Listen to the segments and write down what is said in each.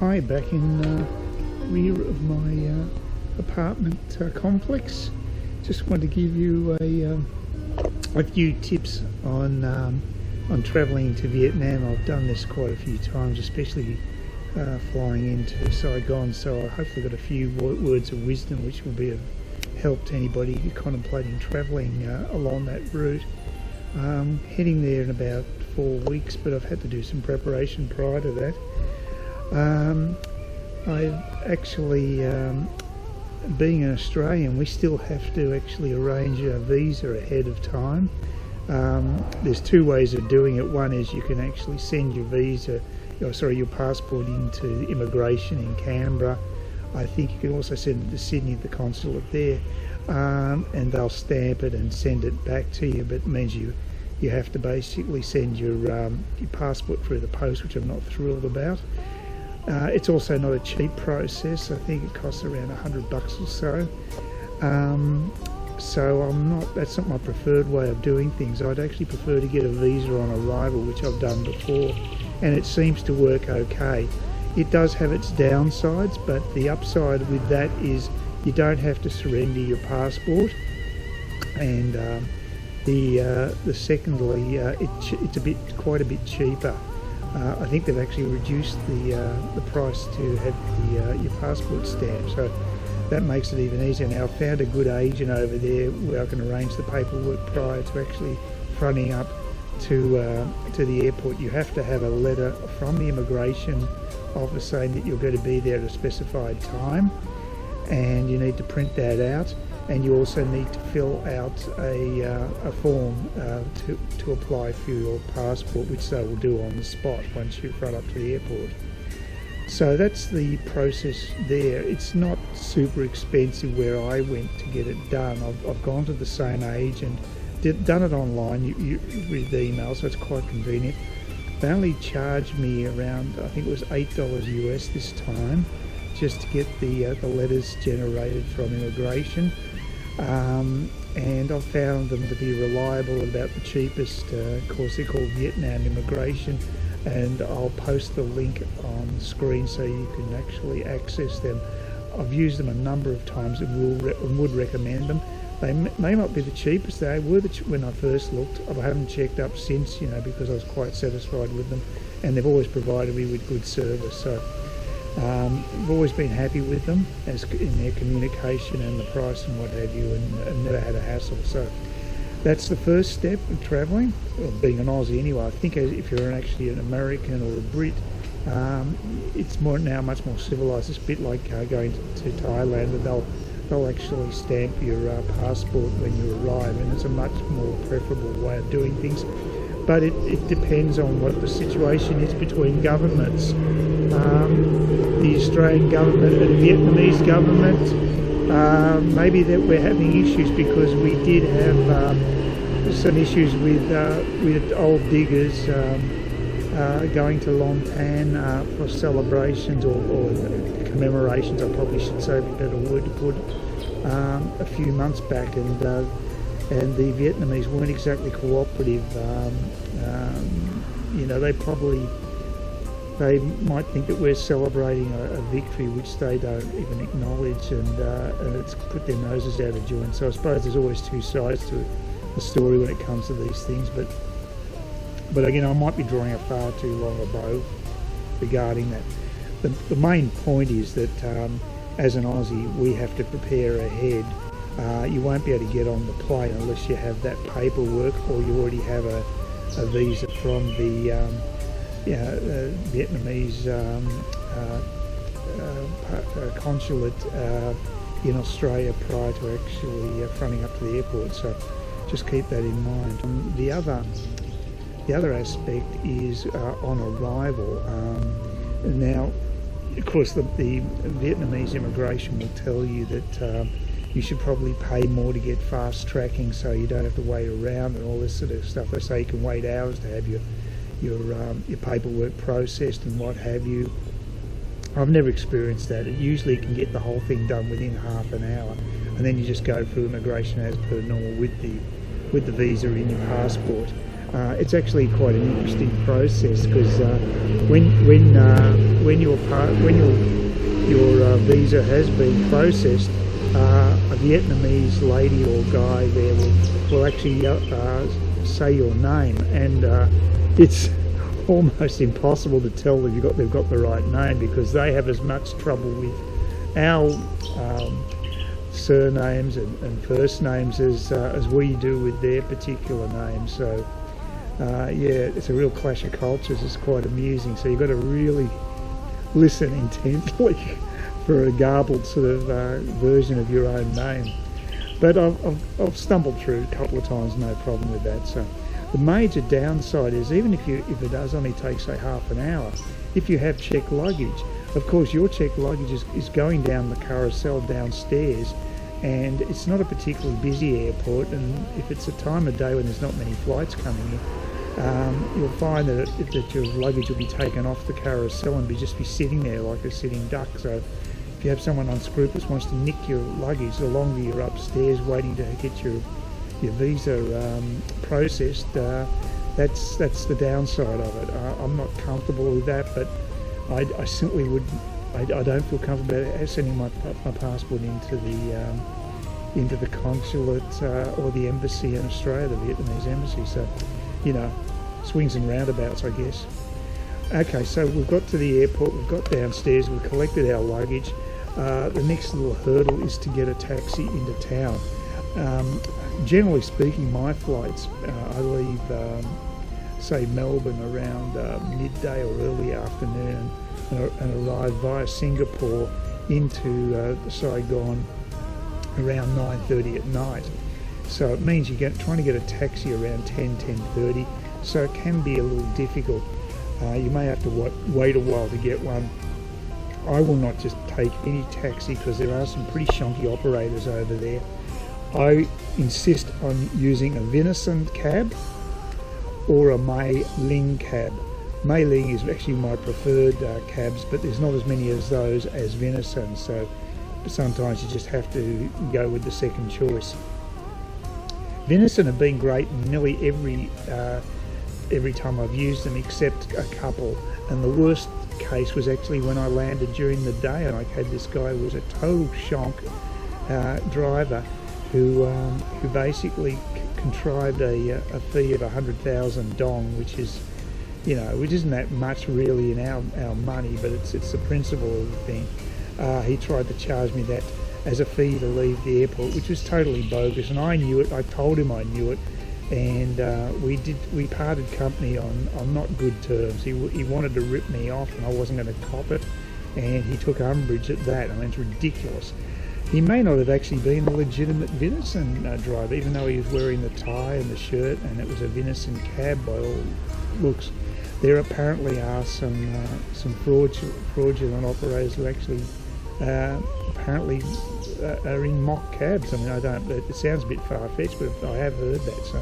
Hi, back in rear of my apartment complex. Just wanted to give you a few tips on travelling to Vietnam. I've done this quite a few times, especially flying into Saigon, so I hopefully got a few words of wisdom which will be of help to anybody contemplating travelling along that route. Heading there in about 4 weeks, but I've had to do some preparation prior to that. I've actually, being an Australian, we still have to actually arrange a visa ahead of time. There's two ways of doing it. One is you can actually send your your passport into immigration in Canberra. I think you can also send it to Sydney at the consulate there, and they'll stamp it and send it back to you, but it means you have to basically send your passport through the post, which I'm not thrilled about. It's also not a cheap process. I think it costs around $100 or so. So that's not my preferred way of doing things. I'd actually prefer to get a visa on arrival, which I've done before, and it seems to work okay. It does have its downsides, but the upside with that is you don't have to surrender your passport, and secondly, it's quite a bit cheaper. I think they've actually reduced the price to have your passport stamped, so that makes it even easier. Now, I've found a good agent over there where I can arrange the paperwork prior to actually fronting up to the airport. You have to have a letter from the immigration office saying that you're going to be there at a specified time, and you need to print that out. And you also need to fill out a form to apply for your passport, which they will do on the spot once you front up to the airport. So that's the process there. It's not super expensive where I went to get it done. I've gone to the same agent, done it online, you read the email, so it's quite convenient. They only charged me around, I think it was $8 US this time, just to get the letters generated from immigration. And I've found them to be reliable, about the cheapest. Of course, they're called Vietnam Immigration, and I'll post the link on the screen so you can actually access them. I've used them a number of times and would recommend them. They may not be the cheapest. They were when I first looked. I haven't checked up since, because I was quite satisfied with them, and they've always provided me with good service. So I've always been happy with them as in their communication and the price and what have you, and never had a hassle. So that's the first step of travelling, or being an Aussie anyway. I think if you're actually an American or a Brit, it's much more civilised. It's a bit like going to Thailand, and they'll actually stamp your passport when you arrive, and it's a much more preferable way of doing things. But it depends on what the situation is between governments. The Australian government and the Vietnamese government, maybe that we're having issues, because we did have some issues with old diggers going to Long Tan for celebrations or commemorations, I probably should say, a better word to put, a few months back, and the Vietnamese weren't exactly cooperative. They might think that we're celebrating a victory which they don't even acknowledge, and it's put their noses out of joint. So I suppose there's always two sides to the story when it comes to these things. But again, I might be drawing a far too long a bow regarding that. The main point is that as an Aussie, we have to prepare ahead. You won't be able to get on the plane unless you have that paperwork, or you already have a visa from the Vietnamese consulate in Australia prior to actually fronting up to the airport. So just keep that in mind. The other aspect is on arrival. Now, of course, the Vietnamese immigration will tell you that you should probably pay more to get fast tracking, so you don't have to wait around and all this sort of stuff. They say you can wait hours to have your paperwork processed and what have you. I've never experienced that. It usually can get the whole thing done within half an hour, and then you just go through immigration as per normal with the visa in your passport. It's actually quite an interesting process, because when your visa has been processed, a Vietnamese lady or guy there will actually say your name, and it's almost impossible to tell that they've got the right name, because they have as much trouble with our surnames and first names as we do with their particular names. So yeah, it's a real clash of cultures. It's quite amusing. So you've got to really listen intently for a garbled sort of version of your own name. But I've stumbled through a couple of times, no problem with that. So the major downside is, even if it does only take, say, half an hour, if you have checked luggage, of course your checked luggage is going down the carousel downstairs, and it's not a particularly busy airport, and if it's a time of day when there's not many flights coming in, you'll find that your luggage will be taken off the carousel and just be sitting there like a sitting duck. So if you have someone unscrupulous wants to nick your luggage, the longer you're upstairs waiting to get your visa processed, that's the downside of it. I'm not comfortable with that, but I simply wouldn't. I don't feel comfortable about sending my passport into the consulate or the embassy in Australia, the Vietnamese embassy. So, you know, swings and roundabouts, I guess. Okay, so we've got to the airport, we've got downstairs, we've collected our luggage. The next little hurdle is to get a taxi into town. Generally speaking, my flights, I leave, say, Melbourne around midday or early afternoon, and arrive via Singapore into Saigon around 9:30 at night. So it means you're trying to get a taxi around 10:30, so it can be a little difficult. You may have to wait a while to get one. I will not just take any taxi, because there are some pretty shonky operators over there. I insist on using a Venison cab or a Mei Ling cab. Mei Ling is actually my preferred cabs, but there's not as many as those as Venison, so sometimes you just have to go with the second choice. Venison have been great in nearly every time I've used them, except a couple, and the worst case was actually when I landed during the day, and I had this guy who was a total shonk driver who basically contrived a fee of 100,000 dong, which isn't that much really in our money, but it's the principle of the thing. He tried to charge me that as a fee to leave the airport, which was totally bogus, and I knew it. I told him I knew it, and we parted company on not good terms. He wanted to rip me off, and I wasn't going to cop it, and he took umbrage at that. I mean, it's ridiculous. He may not have actually been a legitimate Venison driver, even though he was wearing the tie and the shirt, and it was a Venison cab by all looks. There apparently are some fraudulent operators who actually apparently are in mock cabs. I mean, it sounds a bit far-fetched, but I have heard that, so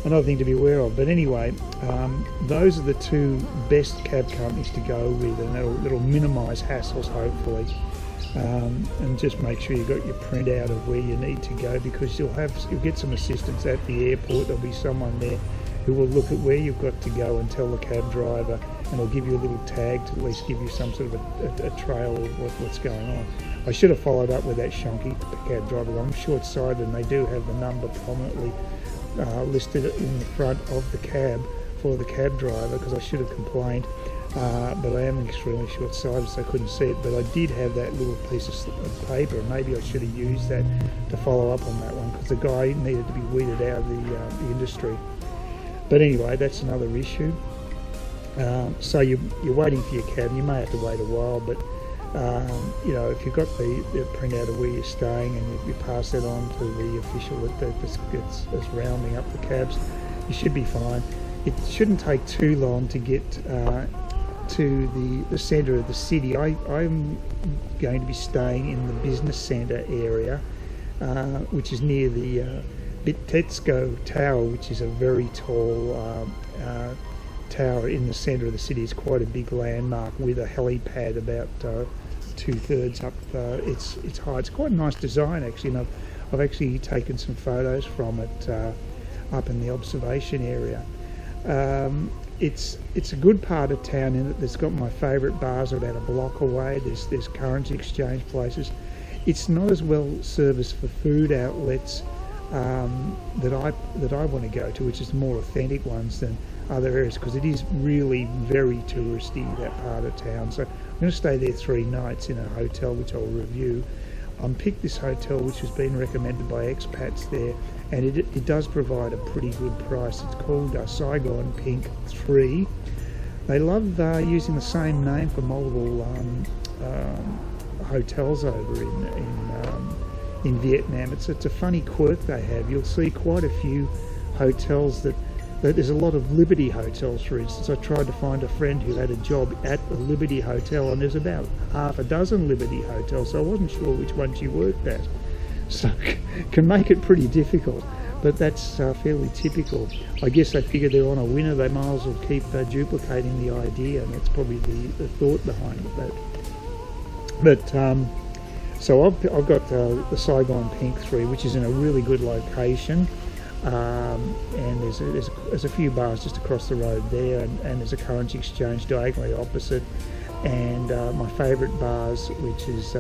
another thing to be aware of. But anyway, those are the two best cab companies to go with, and that'll minimise hassles, hopefully. And just make sure you've got your printout of where you need to go, because you'll get some assistance at the airport. There'll be someone there who will look at where you've got to go and tell the cab driver, and they'll give you a little tag to at least give you some sort of a trail of what's going on. I should have followed up with that shonky cab driver. I'm short-sighted, and they do have the number prominently listed in the front of the cab for the cab driver, because I should have complained. But I am extremely short-sighted, so I couldn't see it. But I did have that little piece of paper, and maybe I should have used that to follow up on that one, because the guy needed to be weeded out of the industry. But anyway, that's another issue. So you're waiting for your cab. You may have to wait a while, but if you've got the printout of where you're staying, and you pass that on to the official that's rounding up the cabs, you should be fine. It shouldn't take too long to get to the centre of the city. I'm going to be staying in the business centre area, which is near the Bittetsko Tower, which is a very tall tower in the centre of the city. It's quite a big landmark with a helipad about 2/3 up its height. It's quite a nice design, actually, and I've actually taken some photos from it up in the observation area. It's a good part of town in that it's got my favourite bars about a block away. There's currency exchange places. It's not as well serviced for food outlets that I want to go to, which is the more authentic ones than other areas, because it is really very touristy, that part of town. So I'm going to stay there 3 nights in a hotel, which I'll review. I picked this hotel, which has been recommended by expats there, and it does provide a pretty good price. It's called Saigon Pink 3. They love using the same name for multiple hotels over in Vietnam. It's a funny quirk they have. You'll see quite a few hotels that there's a lot of Liberty hotels, for instance. I tried to find a friend who had a job at the Liberty Hotel, and there's about half a dozen Liberty hotels, so I wasn't sure which one she worked at. So can make it pretty difficult, but that's fairly typical. I guess they figure they're on a winner, they might as well keep duplicating the idea, and that's probably the thought behind it. But so I've got the Saigon Pink 3, which is in a really good location. And there's a few bars just across the road there, and there's a currency exchange diagonally opposite, and my favourite bars, which is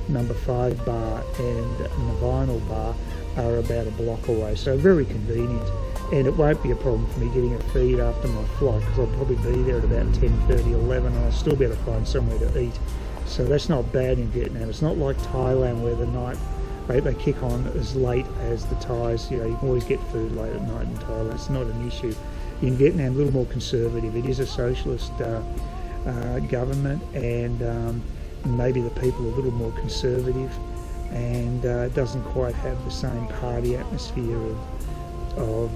number 5 bar and the Vinyl bar, are about a block away, so very convenient, and it won't be a problem for me getting a feed after my flight, because I'll probably be there at about 10:30, 11, and I'll still be able to find somewhere to eat. So that's not bad in Vietnam. It's not like Thailand where the night they kick on as late as the Thais. You know, you can always get food late at night in Thailand. It's not an issue. In Vietnam, a little more conservative. It is a socialist government, and maybe the people are a little more conservative, and it doesn't quite have the same party atmosphere of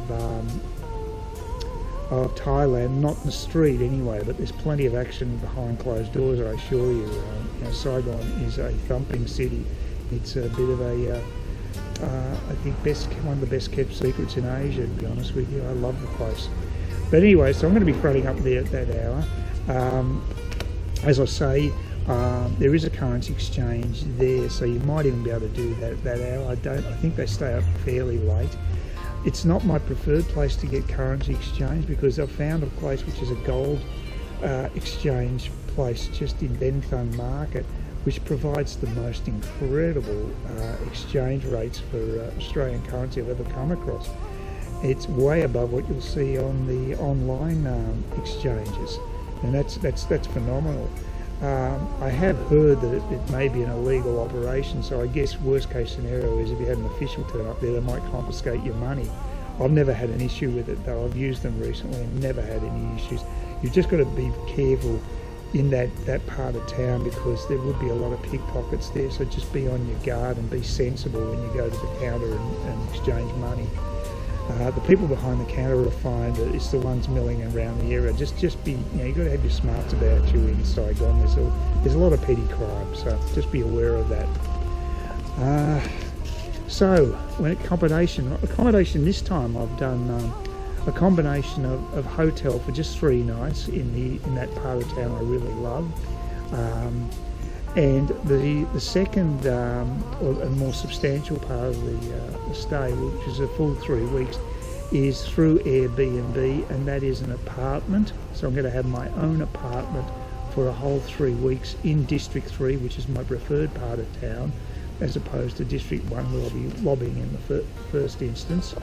Thailand, not in the street anyway, but there's plenty of action behind closed doors, I assure you. Saigon is a thumping city. It's a bit of a, I think, one of the best kept secrets in Asia, to be honest with you. I love the place. But anyway, so I'm going to be fronting up there at that hour. As I say, there is a currency exchange there, so you might even be able to do that at that hour. I think they stay up fairly late. It's not my preferred place to get currency exchange, because I've found a place which is a gold exchange place just in Ben Thung Market, which provides the most incredible exchange rates for Australian currency I've ever come across. It's way above what you'll see on the online exchanges, and that's phenomenal. I have heard that it may be an illegal operation, so I guess worst case scenario is if you had an official turn up there, they might confiscate your money. I've never had an issue with it though. I've used them recently and never had any issues. You've just got to be careful in that part of town, because there would be a lot of pickpockets there, so just be on your guard and be sensible when you go to the counter and exchange money. The people behind the counter will find that it's the ones milling around the area. Just be, you've got to have your smarts about you in Saigon. There's a lot of petty crime, so just be aware of that. So when accommodation this time, I've done a combination of hotel for just 3 nights in that part of town I really love, and the second or a more substantial part of the stay, which is a full 3 weeks, is through Airbnb, and that is an apartment. So I'm going to have my own apartment for a whole 3 weeks in District 3, which is my preferred part of town, as opposed to District 1 where I'll be lobbying in the first instance.